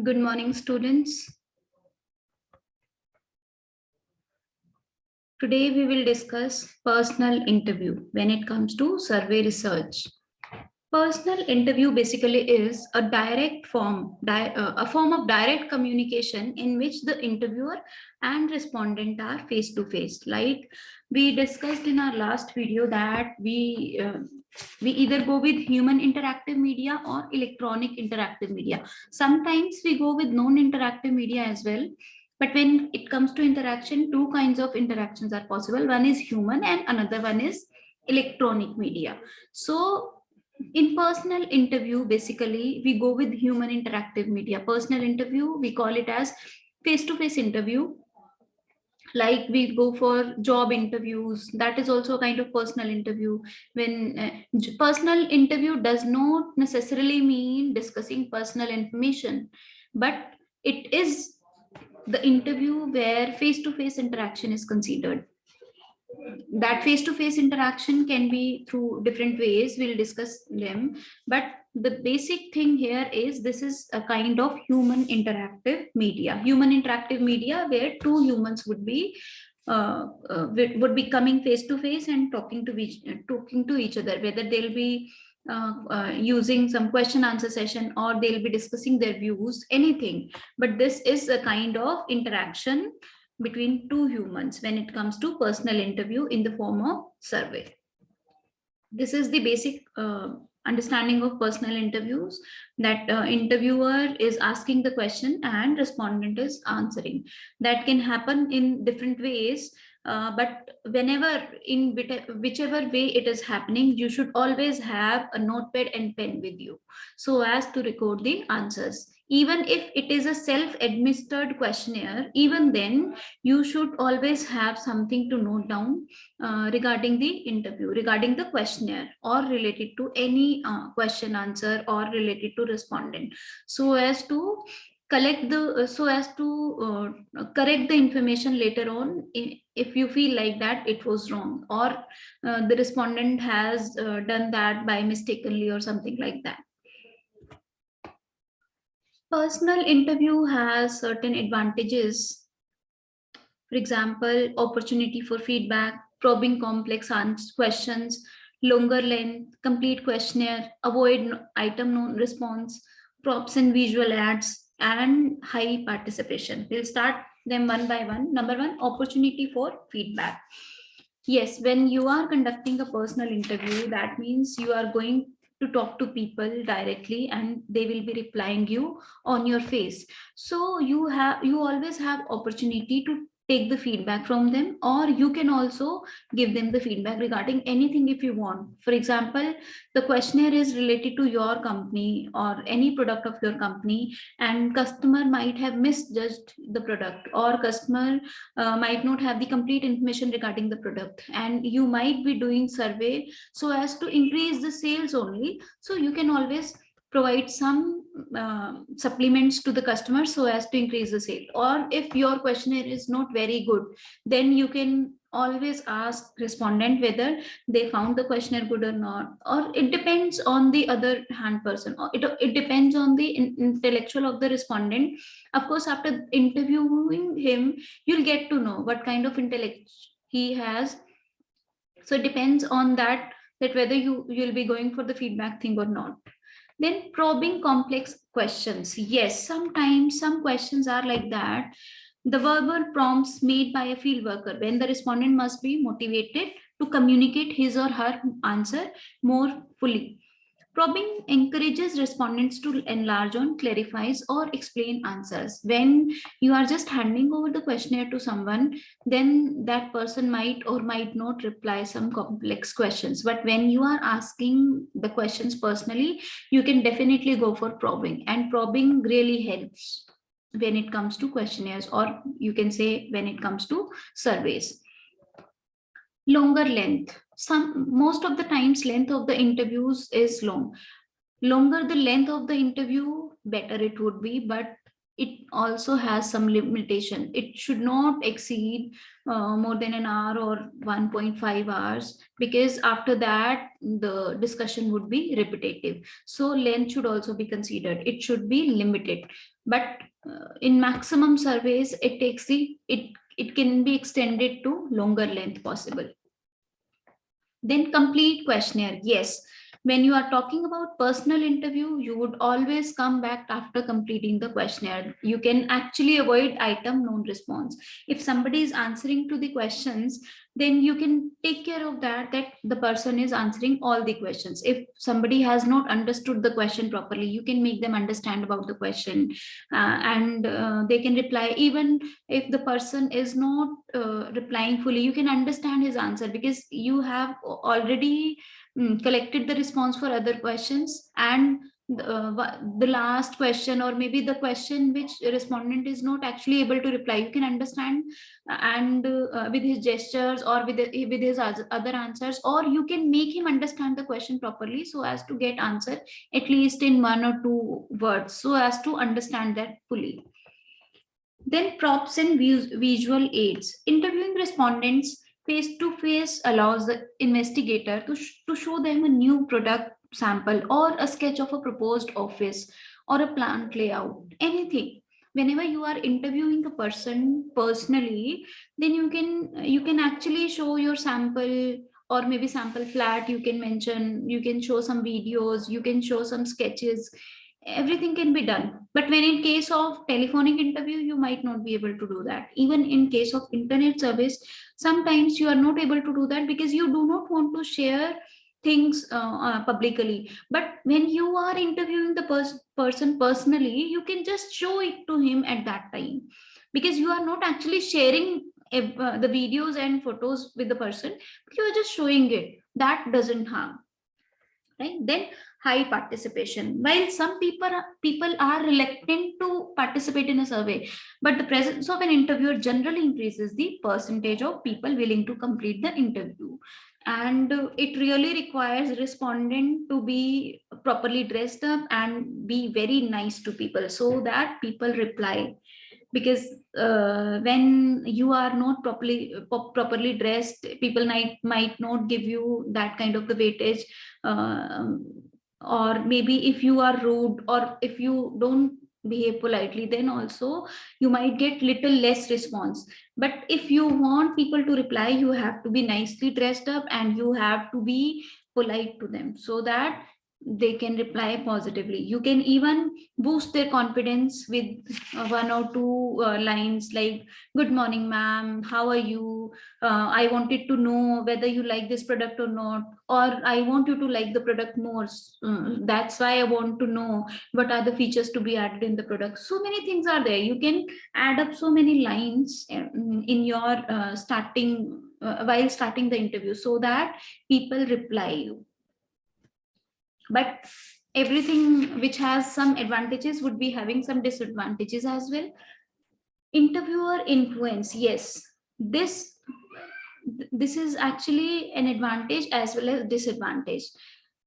Good morning, students. Today we will discuss personal interview when it comes to survey research. Personal interview basically is a a form of direct communication in which the interviewer and respondent are face to face. Like we discussed in our last video that we either go with human interactive media or electronic interactive media. Sometimes we go with non-interactive media as well. But when it comes to interaction, two kinds of interactions are possible. One is human and another one is electronic media. So in personal interview, basically, we go with human interactive media. Personal interview, we call it as face-to-face interview. Like we go for job interviews, that is also a kind of personal interview. When personal interview does not necessarily mean discussing personal information, but it is the interview where face-to-face interaction is considered. That face-to-face interaction can be through different ways, we'll discuss them, but the basic thing here is this is a kind of human interactive media where two humans would be coming face to face and talking to each other, whether they'll be using some question answer session or they'll be discussing their views, anything, but this is a kind of interaction between two humans when it comes to personal interview in the form of survey. This is the basic understanding of personal interviews, that interviewer is asking the question and respondent is answering. That can happen in different ways, but whenever in whichever way it is happening, you should always have a notepad and pen with you so as to record the answers. Even if it is a self-administered questionnaire, even then you should always have something to note down regarding the interview, regarding the questionnaire, or related to any question answer or related to respondent, so as to correct the information later on if you feel like that it was wrong, or the respondent has done that by mistakenly or something like that. Personal interview has certain advantages. For example, opportunity for feedback, probing complex questions, longer length, complete questionnaire, avoid item no response, props and visual ads, and high participation. We'll start them one by one. Number one, opportunity for feedback. Yes, when you are conducting a personal interview, that means you are going to talk to people directly and they will be replying you on your face. So you always have opportunity to take the feedback from them, or you can also give them the feedback regarding anything if you want. For example, the questionnaire is related to your company or any product of your company, and customer might have misjudged the product, or customer might not have the complete information regarding the product, and you might be doing survey so as to increase the sales only. So you can always provide some supplements to the customer so as to increase the sale. Or if your questionnaire is not very good, then you can always ask respondent whether they found the questionnaire good or not, or it depends on the other hand person, or it depends on the intellectual of the respondent. Of course, after interviewing him, you'll get to know what kind of intellect he has. So it depends on that whether you'll be going for the feedback thing or not. Then probing complex questions. Yes, sometimes some questions are like that. The verbal prompts made by a field worker, when the respondent must be motivated to communicate his or her answer more fully. Probing encourages respondents to enlarge on, clarifies, or explain answers. When you are just handing over the questionnaire to someone, then that person might or might not reply some complex questions. But when you are asking the questions personally, you can definitely go for probing, and probing really helps when it comes to questionnaires, or you can say when it comes to surveys. Longer length. Most of the times length of the interviews is longer the length of the interview, better it would be. But it also has some limitation. It should not exceed more than an hour or 1.5 hours, because after that the discussion would be repetitive. So length should also be considered. It should be limited. But in maximum surveys, it can be extended to longer length possible. Then complete questionnaire. Yes, when you are talking about personal interview, you would always come back after completing the questionnaire. You can actually avoid item non-response. If somebody is answering to the questions, then you can take care of that the person is answering all the questions. If somebody has not understood the question properly, you can make them understand about the question, and they can reply. Even if the person is not replying fully, you can understand his answer, because you have already collected the response for other questions, and the last question, or maybe the question which respondent is not actually able to reply, you can understand, and with his gestures, or with his other answers, or you can make him understand the question properly, so as to get answer at least in 1 or 2 words, so as to understand that fully. Then props and visual aids. Interviewing respondents face to face allows the investigator to show them a new product sample, or a sketch of a proposed office, or a plant layout, anything. Whenever you are interviewing a person personally, then you can actually show your sample, or maybe sample flat. You can mention, you can show some videos, you can show some sketches. Everything can be done. But when in case of telephonic interview, you might not be able to do that. Even in case of internet service, sometimes you are not able to do that, because you do not want to share things publicly. But when you are interviewing the person personally, you can just show it to him at that time, because you are not actually sharing the videos and photos with the person, you are just showing it. That doesn't harm, right? Then high participation. While some people are reluctant to participate in a survey, but the presence of an interviewer generally increases the percentage of people willing to complete the interview. And it really requires respondent to be properly dressed up and be very nice to people, so that people reply. Because when you are not properly dressed, people might not give you that kind of the weightage. um, or maybe if you are rude, or if you don't behave politely, then also you might get little less response. But if you want people to reply, you have to be nicely dressed up, and you have to be polite to them, so that they can reply positively. You can even boost their confidence with 1 or 2 lines, like, good morning ma'am, how are you, I wanted to know whether you like this product or not, or I want you to like the product more. That's why I want to know what are the features to be added in the product. So many things are there. You can add up so many lines in your starting while starting the interview, so that people reply you. But everything which has some advantages would be having some disadvantages as well. Interviewer influence. Yes, this this is actually an advantage as well as disadvantage.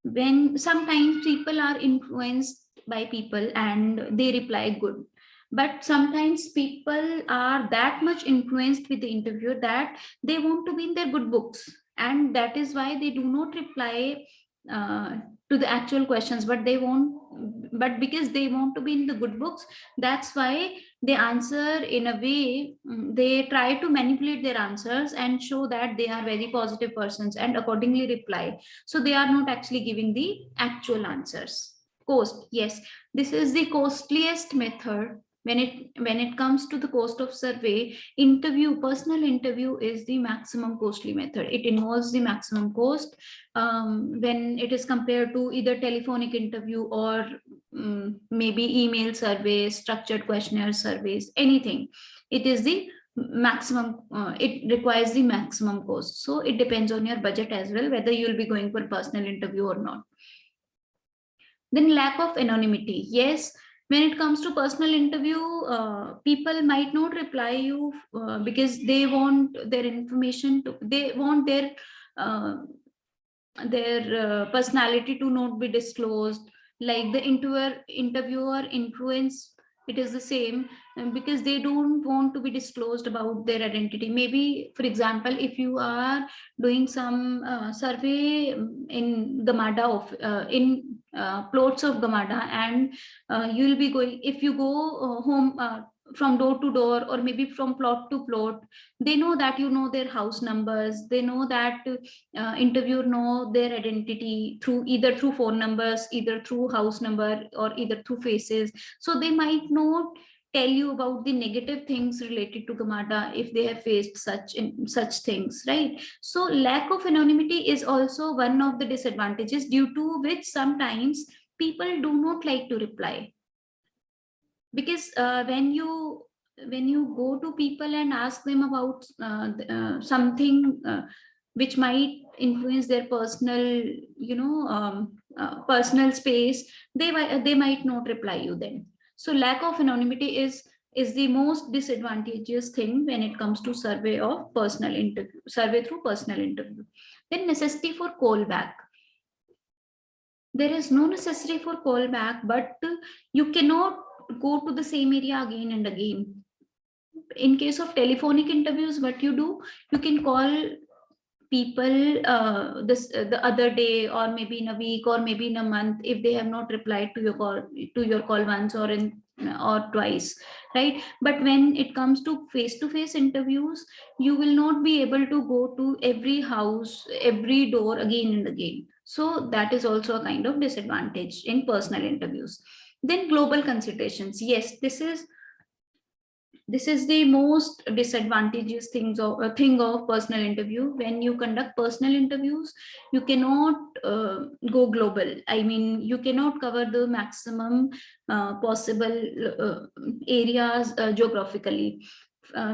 When sometimes people are influenced by people and they reply good, but sometimes people are that much influenced with the interviewer that they want to be in their good books, and that is why they do not reply uh, to the actual questions. But they want, but because they want to be in the good books, that's why they answer in a way, they try to manipulate their answers and show that they are very positive persons, and accordingly reply. So they are not actually giving the actual answers. Cost. Yes, this is the costliest method. When it comes to the cost of survey, personal interview is the maximum costly method. It involves the maximum cost when it is compared to either telephonic interview, or maybe email surveys, structured questionnaire surveys, anything. It is the maximum, it requires the maximum cost. So it depends on your budget as well, whether you'll be going for personal interview or not. Then lack of anonymity. Yes, when it comes to personal interview, people might not reply you because they want their information to, they want uh, their personality to not be disclosed. Like the interviewer influence it is the same, because they don't want to be disclosed about their identity. Maybe, for example, if you are doing some survey in Gamada of in plots of Gamada, and you will be going, if you go home from door to door, or maybe from plot to plot, they know that you know their house numbers, they know that interviewer know their identity through either through phone numbers, either through house number, or either through faces. So they might not tell you about the negative things related to Gamada if they have faced such things, right? So lack of anonymity is also one of the disadvantages, due to which sometimes people do not like to reply. Because when you go to people and ask them about something which might influence their personal, personal space, they might not reply you then. So lack of anonymity is the most disadvantageous thing when it comes to survey through personal interview. Then necessity for callback. There is no necessity for callback, but you cannot go to the same area again and again. In case of telephonic interviews, what you do, you can call people the other day, or maybe in a week, or maybe in a month, if they have not replied to your call once or twice, right? But when it comes to face interviews, you will not be able to go to every house, every door again and again. So that is also a kind of disadvantage in personal interviews. Then global considerations. Yes, this is the most disadvantageous thing of personal interview. When you conduct personal interviews, you cannot go global. I mean, you cannot cover the maximum possible areas geographically,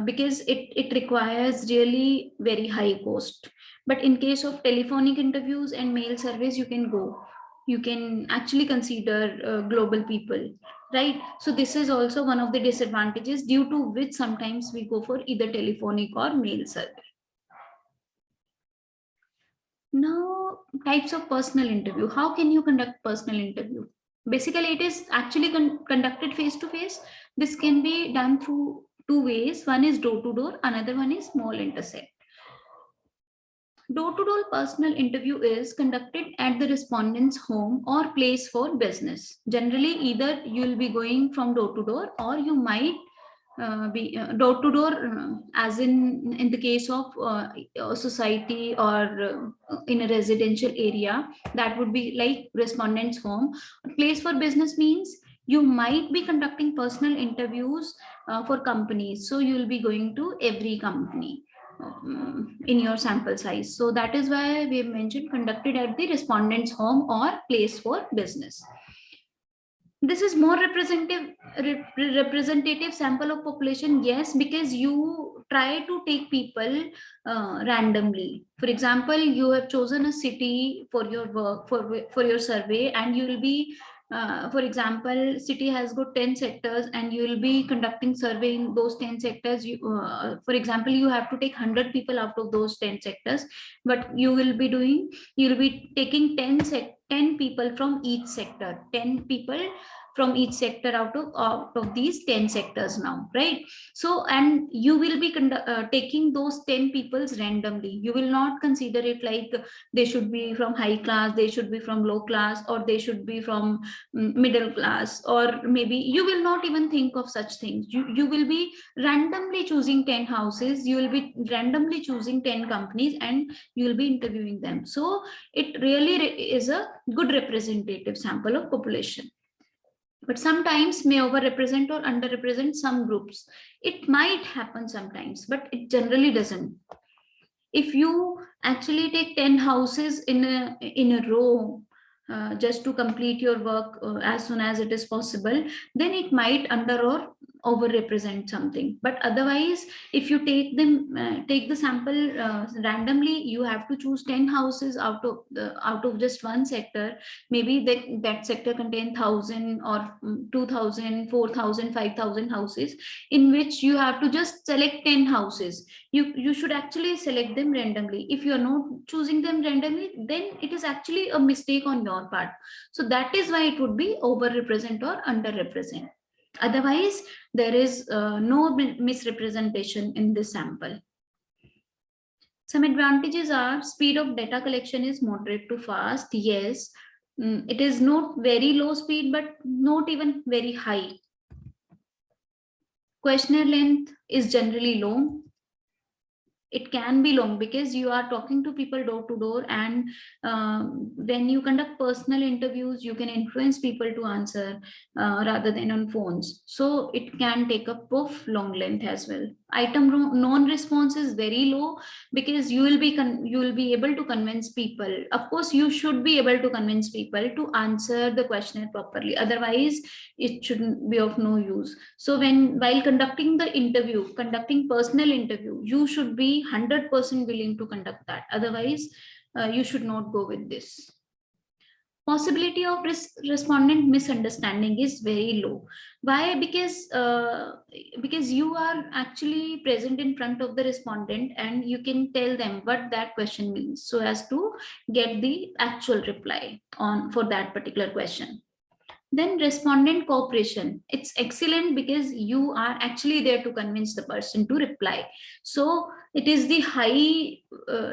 because it requires really very high cost. But in case of telephonic interviews and mail surveys, you can actually consider global people, right? So this is also one of the disadvantages, due to which sometimes we go for either telephonic or mail survey. Now, types of personal interview. How can you conduct personal interview? Basically, it is actually conducted face to face. This can be done through two ways. One is door to door, another one is small intercept. Door to door personal interview is conducted at the respondent's home or place for business. Generally, either you will be going from door to door, or you might be door to door, as in the case of a society, or in a residential area, that would be like respondent's home. Place for business means you might be conducting personal interviews for companies, so you will be going to every company in your sample size. So that is why we have mentioned conducted at the respondent's home or place for business. This is more representative sample of population. Yes, because you try to take people randomly. For example, you have chosen a city for your work, for your survey, and you will be for example, city has got 10 sectors, and you will be conducting survey in those 10 sectors. For example, you have to take 100 people out of those 10 sectors, but you will be taking 10 people from each sector, 10 people from each sector out of these 10 sectors now, right? So, and you will be taking those 10 peoples randomly. You will not consider it like they should be from high class, they should be from low class, or they should be from middle class, or maybe you will not even think of such things. You will be randomly choosing 10 houses, you will be randomly choosing 10 companies, and you will be interviewing them. So it really is a good representative sample of population. But sometimes may overrepresent or underrepresent some groups. It might happen sometimes, but it generally doesn't. If you actually take 10 houses in a row, just to complete your work as soon as it is possible, then it might under or overrepresent something. But otherwise, if you take the sample randomly, you have to choose 10 houses out of just one sector. Maybe that sector contain 1,000 or 2,000, 4,000, 5,000 houses, in which you have to just select 10 houses. You should actually select them randomly. If you are not choosing them randomly, then it is actually a mistake on your part. So that is why it would be overrepresent or underrepresent. Otherwise, there is no misrepresentation in this sample. Some advantages are speed of data collection is moderate to fast. Yes, it is not very low speed, but not even very high. Questionnaire length is generally long. It can be long because you are talking to people door to door, and when you conduct personal interviews, you can influence people to answer rather than on phones. So it can take up of long length as well. Item non-response is very low because you will be able to convince people. Of course, you should be able to convince people to answer the questionnaire properly. Otherwise, it shouldn't be of no use. So while conducting the interview, conducting personal interview, you should be 100% willing to conduct that. Otherwise, you should not go with this. Possibility of respondent misunderstanding is very low. Why? Because you are actually present in front of the respondent and you can tell them what that question means, so as to get the actual reply on for that particular question. Then respondent cooperation, it's excellent because you are actually there to convince the person to reply. So it is the high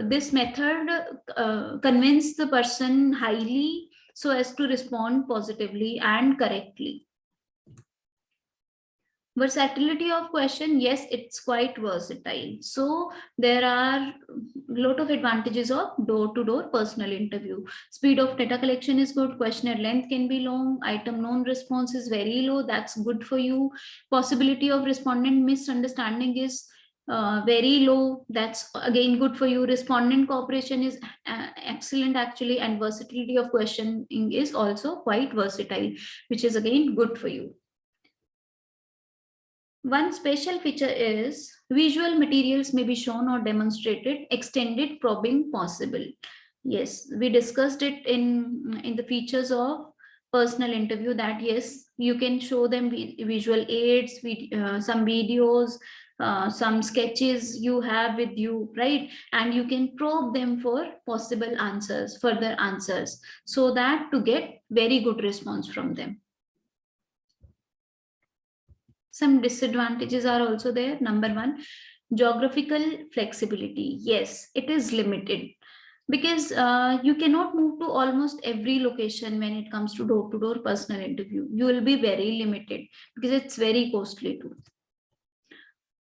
this method convince the person highly so as to respond positively and correctly. Versatility of question, yes, it's quite versatile. So there are a lot of advantages of door-to-door personal interview. Speed of data collection is good, questionnaire length can be long, item non-response is very low, that's good for you. Possibility of respondent misunderstanding is very low, that's again good for you. Respondent cooperation is excellent actually, and versatility of questioning is also quite versatile, which is again good for you. One special feature is visual materials may be shown or demonstrated, extended probing possible. Yes, we discussed it in the features of personal interview that yes, you can show them visual aids, some videos, some sketches you have with you, right? And you can probe them for possible answers, further answers, so that to get very good response from them. Some disadvantages are also there. Number one, geographical flexibility. Yes, it is limited because you cannot move to almost every location when it comes to door-to-door personal interview. You will be very limited because it's very costly too.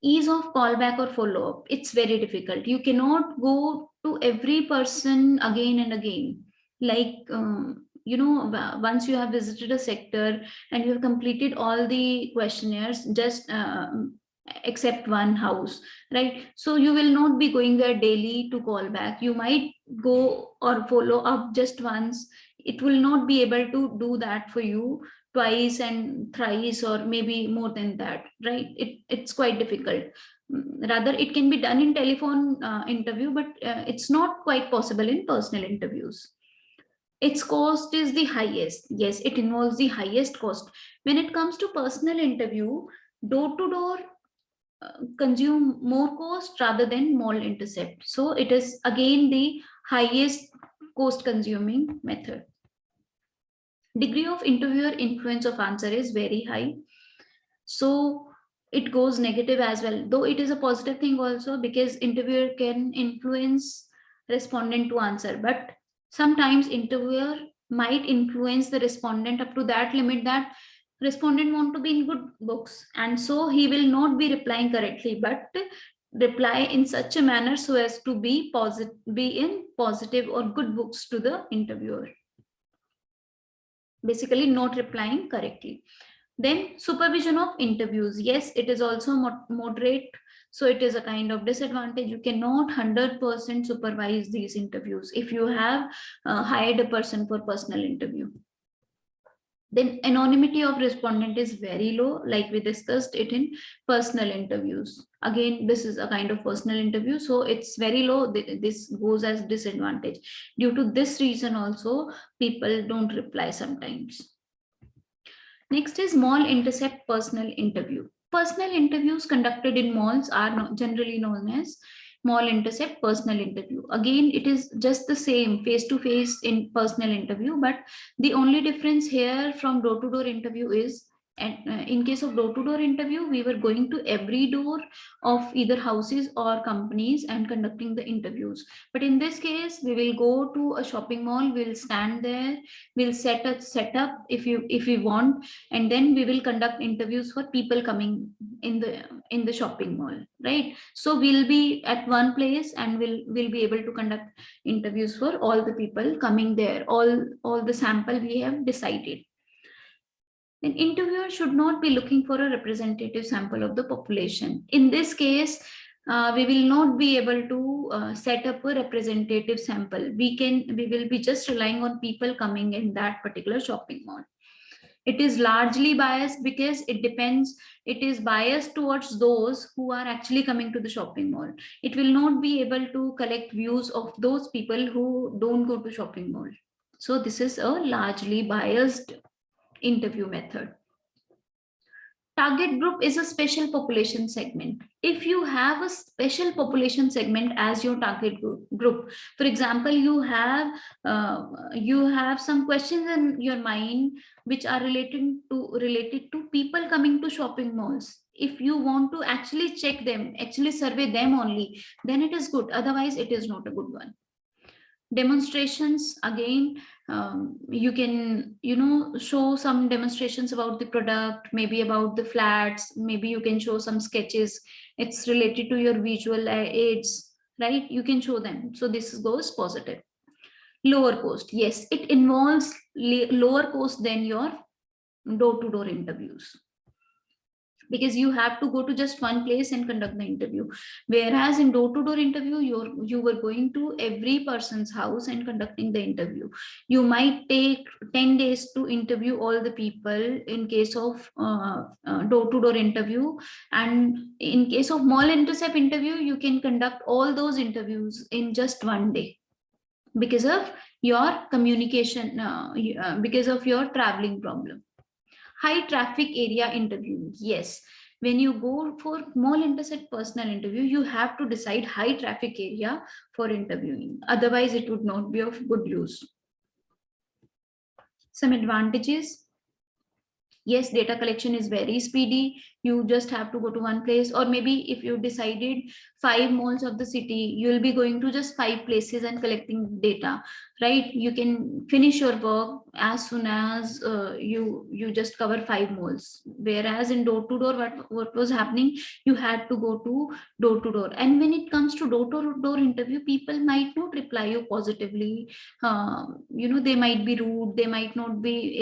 Ease of callback or follow-up, it's very difficult. You cannot go to every person again and again. Like once you have visited a sector and you have completed all the questionnaires, just except one house, right? So you will not be going there daily to call back. You might go or follow up just once. It will not be able to do that for you twice and thrice or maybe more than that, right? It's quite difficult. Rather, it can be done in telephone interview, but it's not quite possible in personal interviews. Its cost is the highest. Yes, it involves the highest cost. When it comes to personal interview, door to door consume more cost rather than mall intercept. So it is again the highest cost consuming method. Degree of interviewer influence of answer is very high. So it goes negative as well, though it is a positive thing also because interviewer can influence respondent to answer, but sometimes interviewer might influence the respondent up to that limit that respondent want to be in good books, and so he will not be replying correctly but reply in such a manner so as to be in positive or good books to the interviewer, basically not replying correctly. Then supervision of interviews, yes, it is also moderate, so it is a kind of disadvantage. You cannot 100% supervise these interviews if you have hired a person for personal interview. Then anonymity of respondent is very low, like we discussed it in personal interviews. Again, this is a kind of personal interview, so it's very low. This goes as disadvantage. Due to this reason also, people don't reply sometimes. Next is mall intercept personal interview. Personal interviews conducted in malls are generally known as mall intercept personal interview. Again, it is just the same face-to-face in personal interview, but the only difference here from door-to-door interview is And in case of door-to-door interview, we were going to every door of either houses or companies and conducting the interviews. But in this case, we will go to a shopping mall, we'll stand there, we'll set up if we want, and then we will conduct interviews for people coming in the shopping mall, right? So we'll be at one place and we'll be able to conduct interviews for all the people coming there, all the sample we have decided. An interviewer should not be looking for a representative sample of the population. In this case, we will not be able to set up a representative sample. We will be just relying on people coming in that particular shopping mall. It is largely biased because it is biased towards those who are actually coming to the shopping mall. It will not be able to collect views of those people who don't go to shopping mall. So this is a largely biased interview method. Target group is a special population segment. If you have a special population segment as your target group, for example, you have some questions in your mind which are related to people coming to shopping malls. If you want to actually check them, actually survey them only, then it is good. Otherwise, it is not a good one. Demonstrations, again, you can show some demonstrations about the product, maybe about the flats, maybe you can show some sketches, it's related to your visual aids, right? You can show them, so this goes positive. Lower cost, yes, it involves lower cost than your door-to-door interviews, because you have to go to just one place and conduct the interview, whereas in door-to-door interview you were going to every person's house and conducting the interview. You might take 10 days to interview all the people in case of door-to-door interview, and in case of mall intercept interview you can conduct all those interviews in just one day because of your communication, because of your traveling problem. High traffic area interview, yes, when you go for mall intercept personal interview, you have to decide high traffic area for interviewing, otherwise it would not be of good use. Some advantages, yes, data collection is very speedy. You just have to go to one place, or maybe if you decided 5 malls of the city, you'll be going to just 5 places and collecting data, right? You can finish your work as soon as you just cover 5 malls. Whereas in door to door, what was happening, you had to go to door to door. And when it comes to door to door interview, people might not reply you positively. They might be rude. They might not be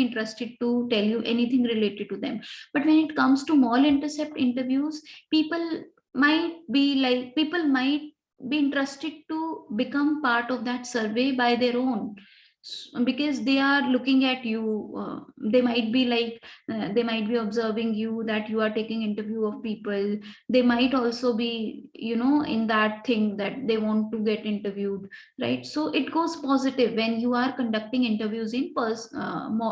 interested to tell you anything related to them. But when it comes to mall intercept interviews, people might be interested to become part of that survey by their own, because they are looking at you. They might be they might be observing you, that you are taking interview of people. They might also be in that thing that they want to get interviewed, right? So it goes positive when you are conducting interviews in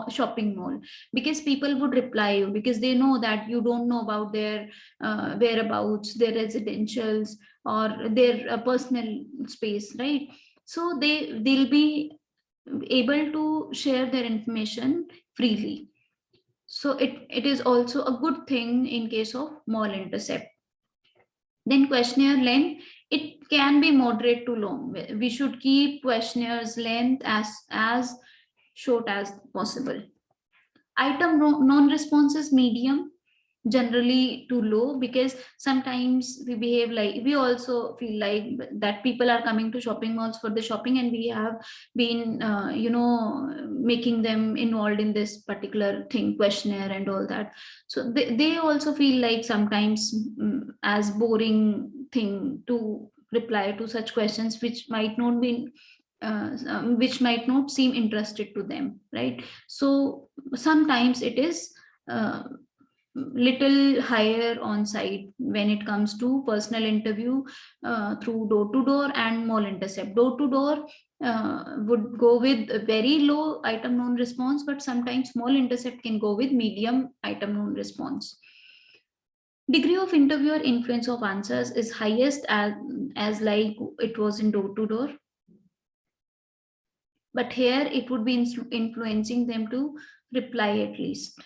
shopping mall, because people would reply you, because they know that you don't know about their whereabouts, their residentials, or their personal space, right? So they'll be able to share their information freely. So it is also a good thing in case of mall intercept. Then questionnaire length, it can be moderate to long. We should keep questionnaires length as short as possible. Item non-responses medium, generally too low, because sometimes we also feel like that people are coming to shopping malls for the shopping, and we have been making them involved in this particular thing, questionnaire and all that. So they also feel like sometimes as boring thing to reply to such questions which might not be which might not seem interested to them, right? So sometimes it is little higher on site when it comes to personal interview through door to door and mall intercept. Door to door would go with a very low item non response, but sometimes mall intercept can go with medium item non response. Degree of interviewer influence of answers is highest as like it was in door to door. but here it would be influencing them to reply at least.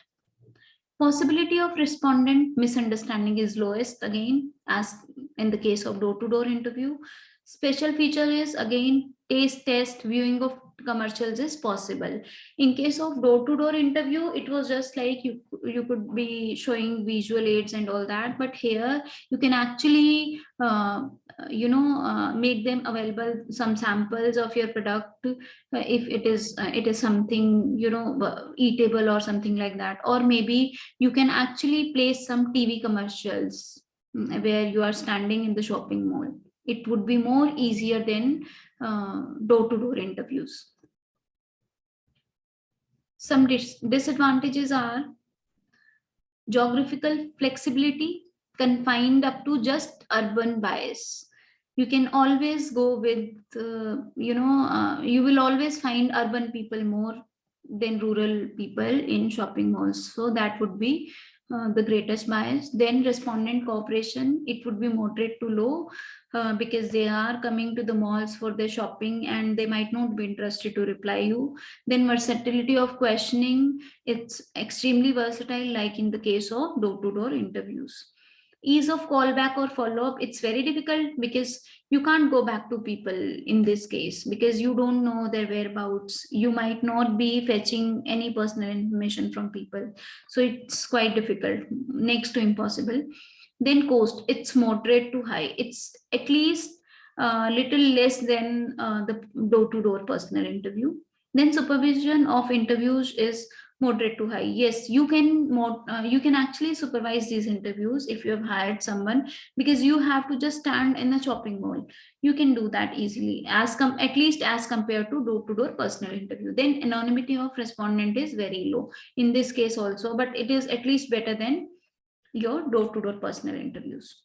Possibility of respondent misunderstanding is lowest again, as in the case of door-to-door interview. Special feature is again taste test, viewing of commercials is possible. In case of door-to-door interview, it was just like you could be showing visual aids and all that, but here you can actually make them available some samples of your product, if it is something eatable or something like that, or maybe you can actually place some TV commercials where you are standing in the shopping mall. It would be more easier than door-to-door interviews. Some disadvantages are geographical flexibility, confined up to just urban bias. You can always go with, you will always find urban people more than rural people in shopping malls. So that would be the greatest bias. Then respondent cooperation, it would be moderate to low, because they are coming to the malls for their shopping and they might not be interested to reply you. Then versatility of questioning, it's extremely versatile, like in the case of door-to-door interviews. Ease of callback or follow-up, it's very difficult because you can't go back to people in this case because you don't know their whereabouts. You might not be fetching any personal information from people. So it's quite difficult, next to impossible. Then cost, it's moderate to high. It's at least a little less than the door-to-door personal interview. Then supervision of interviews is moderate to high. Yes, you can actually supervise these interviews if you have hired someone, because you have to just stand in a shopping mall. You can do that easily, at least as compared to door-to-door personal interview. Then anonymity of respondent is very low in this case also, but it is at least better than your door-to-door personal interviews.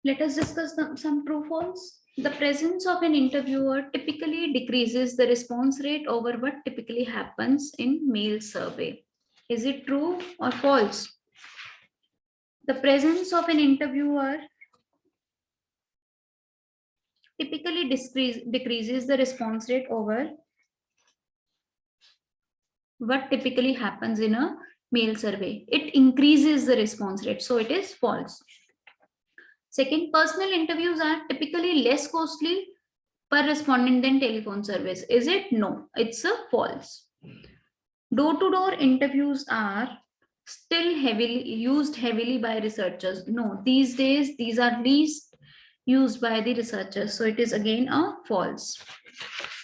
Let us discuss some true false. The presence of an interviewer typically decreases the response rate over what typically happens in mail survey. Is it true or false? The presence of an interviewer typically decreases the response rate over what typically happens in a mail survey. It increases the response rate, so it is false. Second, personal interviews are typically less costly per respondent than telephone surveys. Is it? No, it's a false. Door-to-door interviews are still used heavily by researchers. No, these days these are least used by the researchers. So it is again a false.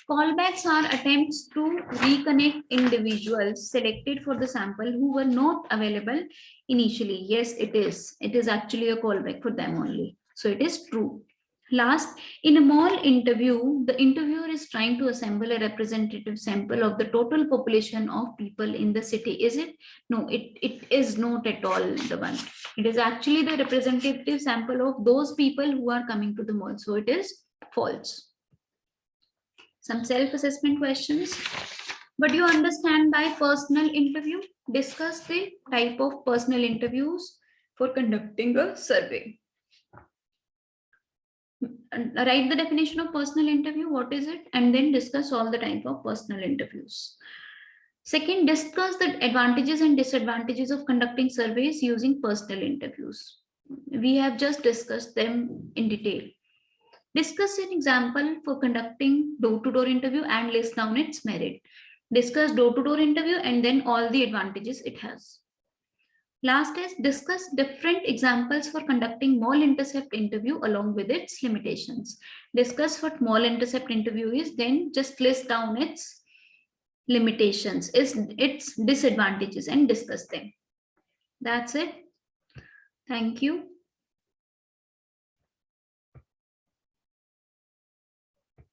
Callbacks are attempts to reconnect individuals selected for the sample who were not available initially. Yes, it is. It is actually a callback for them only. So it is true. Last, in a mall interview, the interviewer is trying to assemble a representative sample of the total population of people in the city. Is it? No, it is not at all the one. It is actually the representative sample of those people who are coming to the mall. So it is false. Some self-assessment questions. What do you understand by personal interview? Discuss the type of personal interviews for conducting a survey. Write the definition of personal interview, what is it, and then discuss all the type of personal interviews. Second, discuss the advantages and disadvantages of conducting surveys using personal interviews. We have just discussed them in detail. Discuss an example for conducting door-to-door interview and list down its merit. Discuss door-to-door interview and then all the advantages it has. Last is discuss different examples for conducting mall intercept interview along with its limitations. Discuss what mall intercept interview is, then just list down its limitations, its disadvantages, and discuss them. That's it. Thank you.